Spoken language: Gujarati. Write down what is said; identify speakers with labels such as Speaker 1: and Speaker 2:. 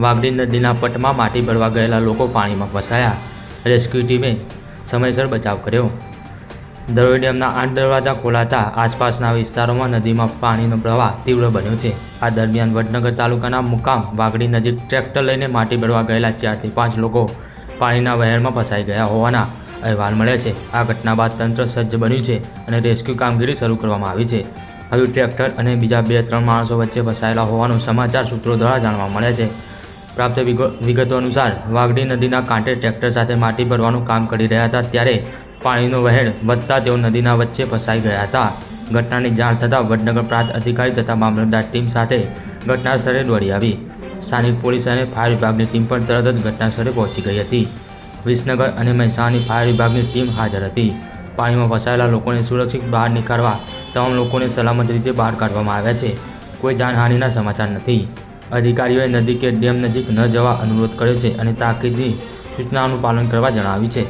Speaker 1: વાગડી નદીના પટમાં માટી ભરવા ગયેલા લોકો પાણીમાં ફસાયા. રેસ્ક્યુ ટીમે સમયસર બચાવ કર્યો. ધરોઈ ડેમના 8 દરવાજા ખોલાતા આસપાસના વિસ્તારોમાં નદીમાં પાણીનો પ્રવાહ તીવ્ર બન્યો છે. આ દરમિયાન વડનગર તાલુકાના મુકામ વાગડી નજીક ટ્રેક્ટર લઈને માટી ભરવા ગયેલા 4 થી 5 લોકો પાણીના વહેણમાં ફસાઈ ગયા હોવાના અહેવાલ મળ્યા છે. આ ઘટના બાદ તંત્ર સજ્જ બન્યું છે અને રેસ્ક્યુ કામગીરી શરૂ કરવામાં આવી છે. હવે ટ્રેક્ટર અને બીજા 2-3 માણસો વચ્ચે ફસાયેલા હોવાનું સમાચાર સૂત્રો દ્વારા જાણવા મળ્યા છે. પ્રાપ્ત વિગતો અનુસાર વાગડી નદીના કાંઠે ટ્રેક્ટર સાથે માટી ભરવાનું કામ કરી રહ્યા હતા ત્યારે પાણીનો વહેણ વધતા તેઓ નદીના વચ્ચે ફસાઈ ગયા હતા. ઘટનાની જાણ થતાં વડનગર પ્રાંત અધિકારી તથા મામલતદાર ટીમ સાથે ઘટના સ્થળે દોડી આવી. સ્થાનિક પોલીસ અને ફાયર વિભાગની ટીમ પણ તરત જ ઘટના સ્થળે પહોંચી ગઈ હતી. વિસનગર અને મહેસાણાની ફાયર વિભાગની ટીમ હાજર હતી. પાણીમાં ફસાયેલા લોકોને સુરક્ષિત બહાર નીકાળવા તમામ લોકોને સલામત રીતે બહાર કાઢવામાં આવ્યા છે. કોઈ જાનહાનિના સમાચાર નથી. અધિકારીઓએ નદી કે ડેમ નજીક ન જવા અનુરોધ કર્યો છે અને તાકીદની સૂચનાઓનું પાલન કરવા જણાવ્યું છે.